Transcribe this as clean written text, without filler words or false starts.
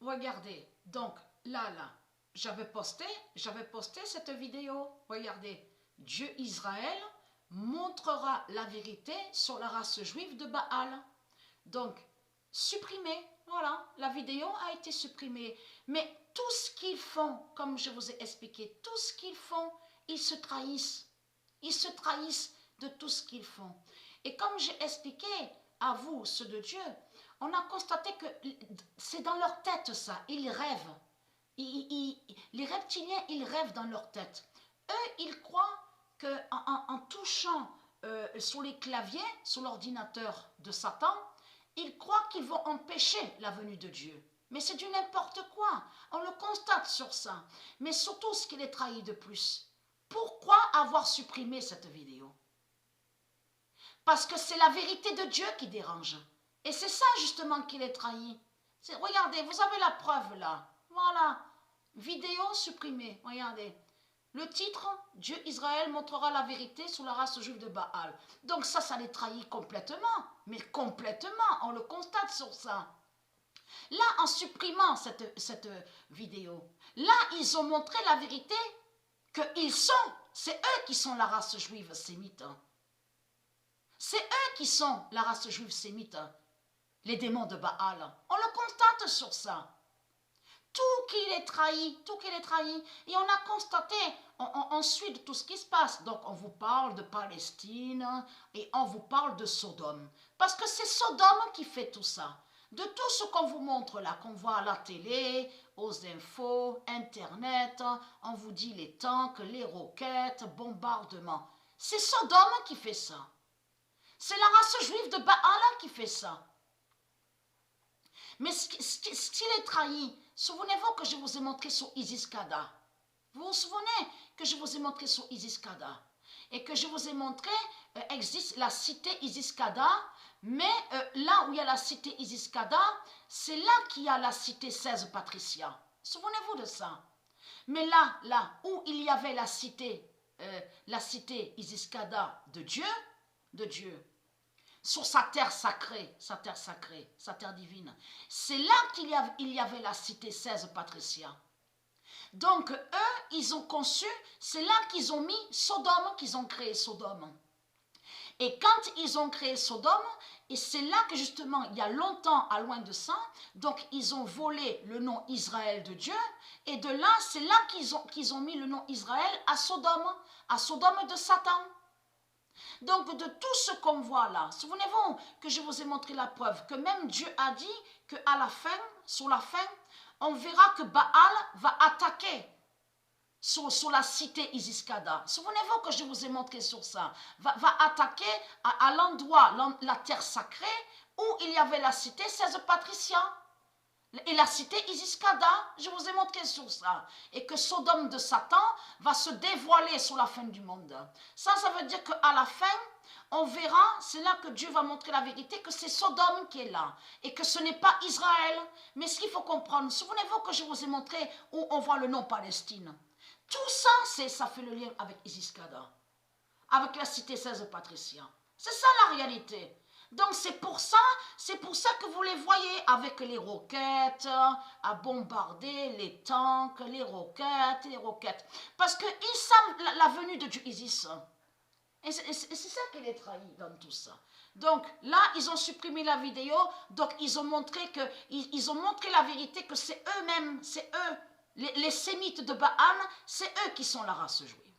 regardez, donc là, j'avais posté cette vidéo. Regardez, Dieu Israël montrera la vérité sur la race juive de Baal. Donc, supprimé, voilà, la vidéo a été supprimée. Mais tout ce qu'ils font, comme je vous ai expliqué, tout ce qu'ils font, ils se trahissent. Ils se trahissent de tout ce qu'ils font. Et comme j'ai expliqué à vous, ceux de Dieu, on a constaté que c'est dans leur tête ça, ils rêvent. Les reptiliens, ils rêvent dans leur tête. Eux, ils croient qu'en touchant sur les claviers, sur l'ordinateur de Satan, ils croient qu'ils vont empêcher la venue de Dieu. Mais c'est du n'importe quoi. On le constate sur ça. Mais surtout ce qui les trahit de plus. Pourquoi avoir supprimé cette vidéo? Parce que c'est la vérité de Dieu qui dérange. Et c'est ça justement qui les trahit. Regardez, vous avez la preuve là. Voilà. Vidéo supprimée. Regardez. Le titre, Dieu Israël montrera la vérité sur la race juive de Baal. Donc ça les trahit complètement. Mais complètement, on le constate sur ça. Là, en supprimant cette vidéo, là, ils ont montré la vérité qu'ils sont. C'est eux qui sont la race juive sémite. C'est eux qui sont la race juive sémite. Les démons de Baal. On le constate sur ça. Tout qui les trahit, et on a constaté ensuite tout ce qui se passe. Donc on vous parle de Palestine et on vous parle de Sodome. Parce que c'est Sodome qui fait tout ça. De tout ce qu'on vous montre là, qu'on voit à la télé, aux infos, internet, on vous dit les tanks, les roquettes, bombardements. C'est Sodome qui fait ça. C'est la race juive de Baal qui fait ça. Mais ce qui les trahit, souvenez-vous que je vous ai montré sur Isis-Kada. Vous vous souvenez que je vous ai montré sur Isis-Kada et que je vous ai montré existe la cité Isis-Kada, mais là où il y a la cité Isis-Kada, c'est là qu'il y a la cité 16 Patricia. Souvenez-vous de ça. Mais là où il y avait la cité Isis-Kada de Dieu, sur sa terre sacrée, sa terre divine. C'est là qu'il y avait la cité 16 Patricia. Donc, eux, ils ont conçu, c'est là qu'ils ont mis Sodome, qu'ils ont créé Sodome. Et quand ils ont créé Sodome, et c'est là que justement, il y a longtemps, à loin de ça, donc ils ont volé le nom Israël de Dieu, et de là, c'est là qu'ils ont mis le nom Israël à Sodome de Satan. Donc, de tout ce qu'on voit là, souvenez-vous que je vous ai montré la preuve, que même Dieu a dit qu'à la fin, sur la fin, on verra que Baal va attaquer sur la cité Isis-Kada. Souvenez-vous que je vous ai montré sur ça. Va attaquer à l'endroit, la terre sacrée, où il y avait la cité 16 Patricia. Et la cité Isis-Kada, je vous ai montré sur ça. Et que Sodome de Satan va se dévoiler sur la fin du monde. Ça veut dire qu'à la fin, on verra, c'est là que Dieu va montrer la vérité, que c'est Sodome qui est là. Et que ce n'est pas Israël. Mais ce qu'il faut comprendre, souvenez-vous que je vous ai montré où on voit le nom Palestine. Tout ça, ça fait le lien avec Isis-Kada. Avec la cité 16 Patricia. C'est ça la réalité. Donc c'est pour ça que vous les voyez avec les roquettes, à bombarder les tanks, les roquettes. Parce qu'ils savent la venue de Dieu Isis. Et c'est ça qui les trahit dans tout ça. Donc là, ils ont supprimé la vidéo, donc ils ont montré la vérité que c'est eux-mêmes, c'est eux, les sémites de Baal, c'est eux qui sont la race juive.